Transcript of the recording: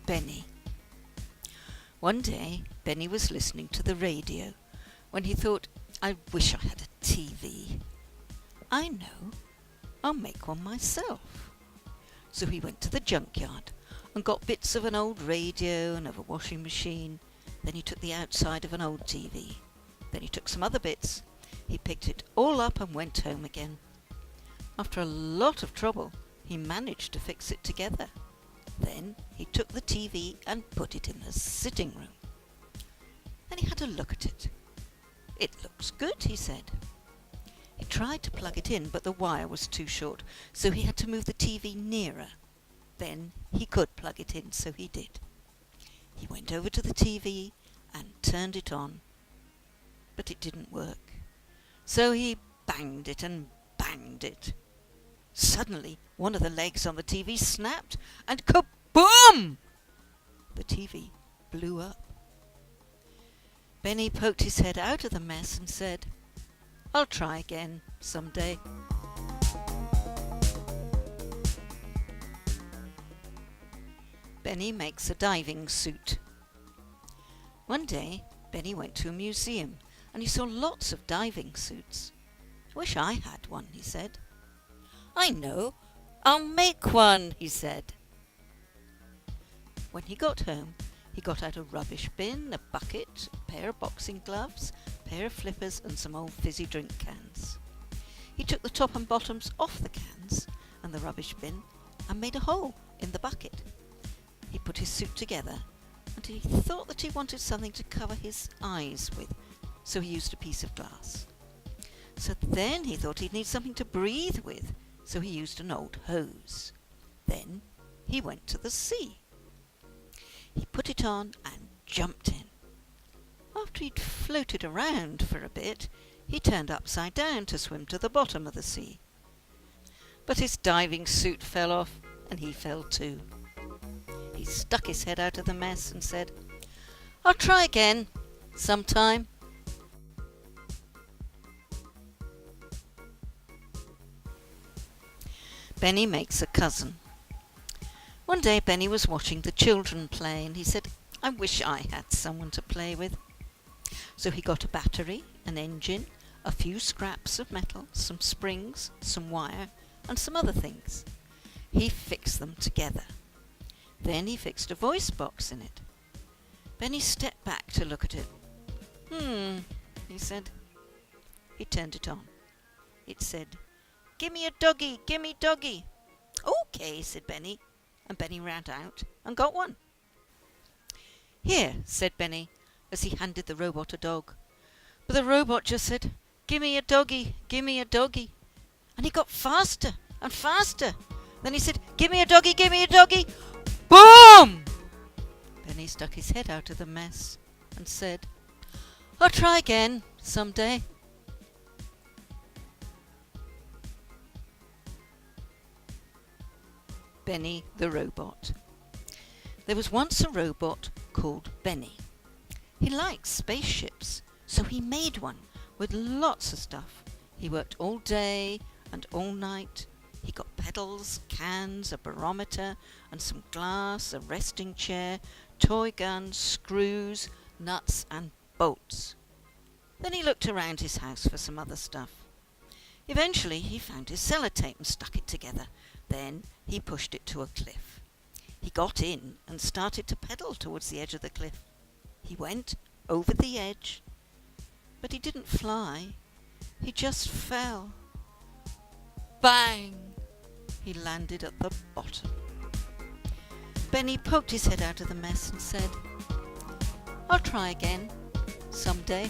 Beny. One day, Beny was listening to the radio when he thought, I wish I had a TV. I know, I'll make one myself. So he went to the junkyard and got bits of an old radio and of a washing machine. Then he took the outside of an old TV. Then he took some other bits. He picked it all up and went home again. After a lot of trouble, he managed to fix it together. Then he took the TV and put it in the sitting room. Then he had a look at it. It looks good, he said. He tried to plug it in, but the wire was too short, so he had to move the TV nearer. Then he could plug it in, so he did. He went over to the TV and turned it on, but it didn't work. So he banged it and banged it. Suddenly, one of the legs on the TV snapped, and kaboom! The TV blew up. Beny poked his head out of the mess and said, I'll try again someday. Beny makes a diving suit. One day, Beny went to a museum and he saw lots of diving suits. I wish I had one, he said. I know, I'll make one, he said. When he got home, he got out a rubbish bin, a bucket, a pair of boxing gloves, a pair of flippers and some old fizzy drink cans. He took the top and bottoms off the cans and the rubbish bin and made a hole in the bucket. He put his suit together and he thought that he wanted something to cover his eyes with, so he used a piece of glass. So then he thought he'd need something to breathe with, so he used an old hose. Then he went to the sea. He put it on and jumped in. After he'd floated around for a bit, he turned upside down to swim to the bottom of the sea. But his diving suit fell off and he fell too. He stuck his head out of the mess and said, I'll try again sometime. Beny makes a cousin. One day Beny was watching the children play and he said, I wish I had someone to play with. So he got a battery, an engine, a few scraps of metal, some springs, some wire and some other things. He fixed them together. Then he fixed a voice box in it. Beny stepped back to look at it. He said. He turned it on. It said, Gimme a doggy, gimme doggy. Okay, said Beny, and Beny ran out and got one. Here, said Beny, as he handed the robot a dog. But the robot just said, Gimme a doggy, gimme a doggy. And he got faster and faster. Then he said, Gimme a doggy, gimme a doggy. Boom! Beny stuck his head out of the mess and said, I'll try again someday. Beny the robot. There was once a robot called Beny. He liked spaceships, so he made one with lots of stuff. He worked all day and all night. He got pedals, cans, a barometer, and some glass, a resting chair, toy guns, screws, nuts and bolts. Then he looked around his house for some other stuff. Eventually he found his sellotape and stuck it together. Then he pushed it to a cliff. He got in and started to pedal towards the edge of the cliff. He went over the edge, but he didn't fly. He just fell. Bang! He landed at the bottom. Beny poked his head out of the mess and said, I'll try again someday.